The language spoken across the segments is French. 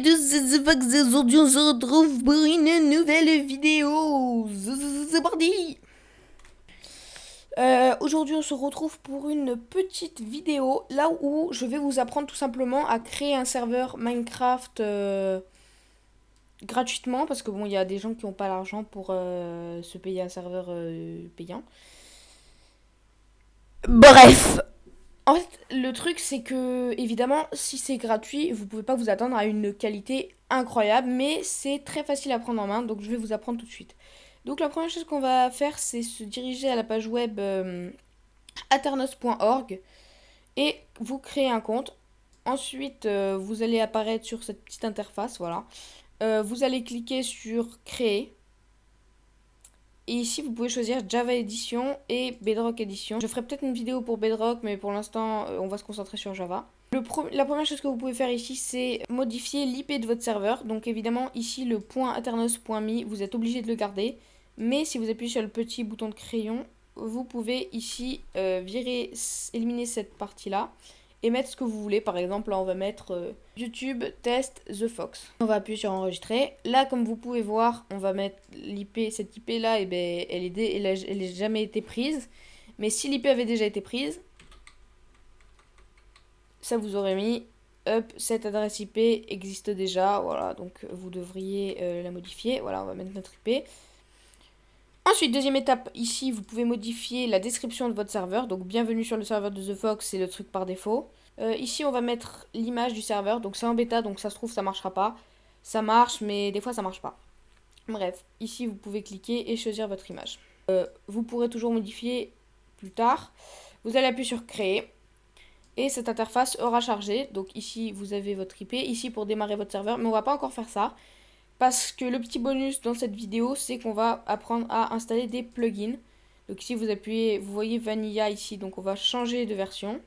Aujourd'hui, on se retrouve pour une nouvelle vidéo. C'est parti. Aujourd'hui, on se retrouve pour une petite vidéo là où je vais vous apprendre tout simplement à créer un serveur Minecraft gratuitement parce que bon, il y a des gens qui n'ont pas l'argent pour se payer un serveur payant. Bref, en fait, le truc, c'est que, évidemment, si c'est gratuit, vous pouvez pas vous attendre à une qualité incroyable, mais c'est très facile à prendre en main, donc je vais vous apprendre tout de suite. Donc la première chose qu'on va faire, c'est se diriger à la page web aternos.org et vous créez un compte. Ensuite, vous allez apparaître sur cette petite interface, voilà. Vous allez cliquer sur créer. Et ici, vous pouvez choisir Java Edition et Bedrock Edition. Je ferai peut-être une vidéo pour Bedrock, mais pour l'instant, on va se concentrer sur Java. La première chose que vous pouvez faire ici, c'est modifier l'IP de votre serveur. Donc évidemment, ici, le .aternos.me, vous êtes obligé de le garder. Mais si vous appuyez sur le petit bouton de crayon, vous pouvez ici éliminer cette partie-là et mettre ce que vous voulez. Par exemple, là, on va mettre YouTube test The Fox. On va appuyer sur enregistrer. Là, comme vous pouvez voir, on va mettre l'IP. Cette IP là, et ben, elle a jamais été prise. Mais si l'IP avait déjà été prise, ça vous aurait mis up, cette adresse IP existe déjà. Voilà, donc vous devriez la modifier. Voilà, on va mettre notre IP. Ensuite, deuxième étape, ici, vous pouvez modifier la description de votre serveur. Donc, bienvenue sur le serveur de The Fox, c'est le truc par défaut. Ici, on va mettre l'image du serveur. Donc, c'est en bêta, donc ça se trouve, ça marchera pas. Ça marche, mais des fois, ça marche pas. Bref, ici, vous pouvez cliquer et choisir votre image. Vous pourrez toujours modifier plus tard. Vous allez appuyer sur créer. Et cette interface aura chargé. Donc, ici, vous avez votre IP. Ici, pour démarrer votre serveur. Mais on va pas encore faire ça. Parce que le petit bonus dans cette vidéo, c'est qu'on va apprendre à installer des plugins. Donc ici, vous appuyez, vous voyez Vanilla ici, donc on va changer de version.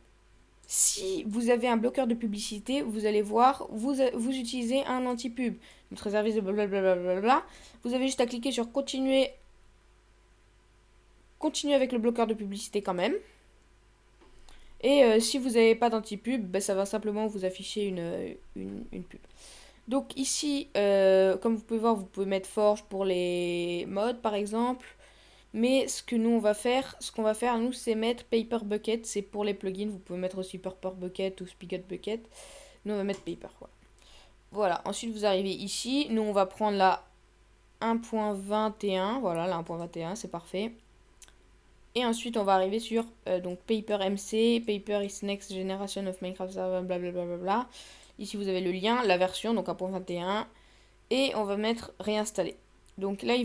Si vous avez un bloqueur de publicité, vous allez voir, vous utilisez un anti-pub. Notre service de blablabla. Vous avez juste à cliquer sur continuer avec le bloqueur de publicité quand même. Et si vous n'avez pas d'anti-pub, ben, ça va simplement vous afficher une pub. Donc ici, comme vous pouvez voir, vous pouvez mettre Forge pour les mods par exemple. Mais ce que nous on va faire, ce qu'on va faire nous, c'est mettre Paper Bucket, c'est pour les plugins. Vous pouvez mettre aussi Purple Bucket ou Spigot Bucket. Nous on va mettre Paper. Voilà. Voilà. Ensuite vous arrivez ici. Nous on va prendre la 1.21. Voilà, la 1.21, c'est parfait. Et ensuite on va arriver sur donc Paper MC, Paper is next generation of Minecraft server, blablabla. Ici vous avez le lien, la version, donc 1.21. Et on va mettre réinstaller. Donc là,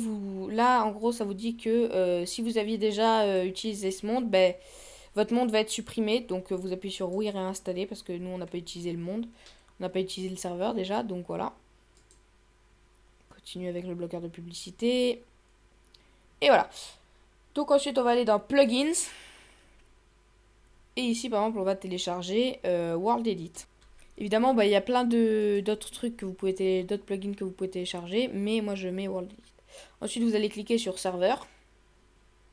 là, en gros, ça vous dit que si vous aviez déjà utilisé ce monde, ben, votre monde va être supprimé. Donc vous appuyez sur oui, réinstaller, parce que nous, on n'a pas utilisé le monde. On n'a pas utilisé le serveur déjà, donc voilà. Continue avec le bloqueur de publicité. Et voilà. Donc ensuite, on va aller dans Plugins. Et ici, par exemple, on va télécharger World Edit. Évidemment, bah, il y a plein d'autres trucs que vous pouvez d'autres plugins que vous pouvez télécharger, mais moi je mets World Edit. Ensuite, vous allez cliquer sur serveur.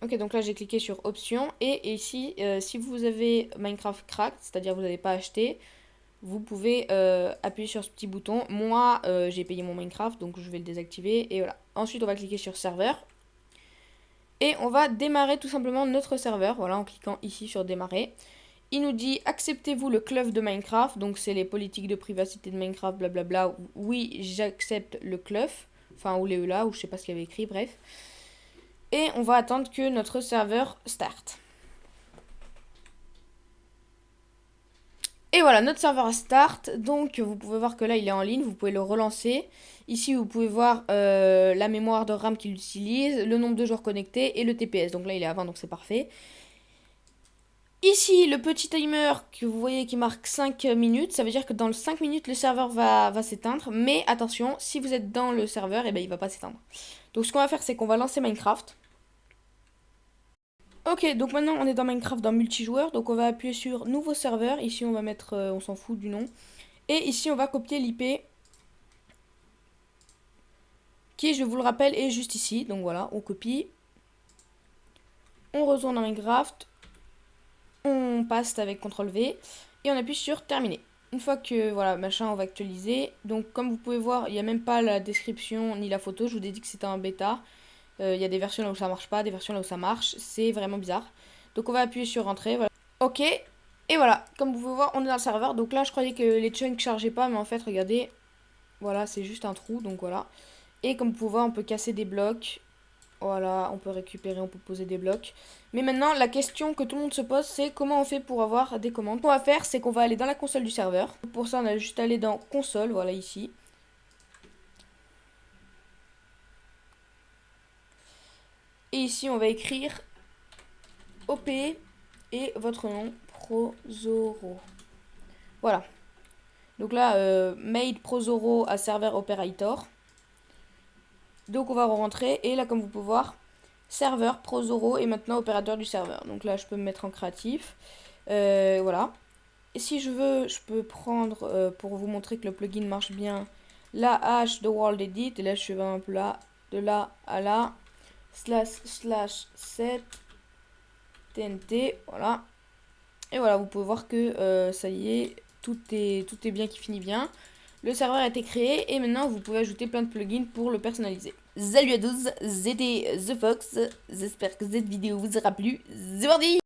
Ok, donc là j'ai cliqué sur options et ici, si vous avez Minecraft Cracked, c'est-à-dire vous n'avez pas acheté, vous pouvez appuyer sur ce petit bouton. Moi, j'ai payé mon Minecraft, donc je vais le désactiver et voilà. Ensuite, on va cliquer sur serveur et on va démarrer tout simplement notre serveur, voilà, en cliquant ici sur démarrer. Il nous dit acceptez-vous le club de Minecraft, donc c'est les politiques de privacité de Minecraft, blablabla. Oui, j'accepte le club, enfin ou les là, ou je sais pas ce qu'il y avait écrit, bref. Et on va attendre que notre serveur start. Et voilà, notre serveur start. Donc vous pouvez voir que là il est en ligne, vous pouvez le relancer. Ici vous pouvez voir la mémoire de RAM qu'il utilise, le nombre de joueurs connectés et le TPS. Donc là il est à 20, donc c'est parfait. Ici, le petit timer que vous voyez qui marque 5 minutes, ça veut dire que dans le 5 minutes, le serveur va s'éteindre. Mais attention, si vous êtes dans le serveur, eh ben, il va pas s'éteindre. Donc ce qu'on va faire, c'est qu'on va lancer Minecraft. Ok, donc maintenant on est dans Minecraft dans multijoueur. Donc on va appuyer sur nouveau serveur. Ici on va mettre, on s'en fout du nom. Et ici on va copier l'IP. Qui, je vous le rappelle, est juste ici. Donc voilà, on copie. On retourne dans Minecraft. On paste avec CTRL V. Et on appuie sur terminer. une fois que voilà, machin, on va actualiser. Donc comme vous pouvez voir, il n'y a même pas la description ni la photo. Je vous ai dit que c'était un bêta. Il y a des versions là où ça marche pas, des versions là où ça marche. C'est vraiment bizarre. Donc on va appuyer sur entrée. Voilà. Ok. Et voilà, comme vous pouvez voir, on est dans le serveur. Donc là, je croyais que les chunks chargeaient pas, mais en fait, regardez. Voilà, c'est juste un trou, donc voilà. Et comme vous pouvez voir, on peut casser des blocs. Voilà, on peut récupérer, on peut poser des blocs. Mais maintenant, la question que tout le monde se pose, c'est comment on fait pour avoir des commandes. Ce qu'on va faire, c'est qu'on va aller dans la console du serveur. Pour ça, on a juste aller dans console, voilà ici. Et ici, on va écrire OP et votre nom, Prozoro. Voilà. Donc là, made Prozoro à server operator. Donc on va rentrer et là, comme vous pouvez voir, serveur Prozoro est maintenant opérateur du serveur. Donc là, je peux me mettre en créatif. Voilà. Et si je veux, je peux prendre, pour vous montrer que le plugin marche bien, la hash de World Edit. Et là, je vais un peu là, de là à là, //set TNT. Voilà. Et voilà, vous pouvez voir que ça y est, tout est bien qui finit bien. Le serveur a été créé et maintenant vous pouvez ajouter plein de plugins pour le personnaliser. Salut à tous, c'était The Fox. J'espère que cette vidéo vous aura plu. C'est parti!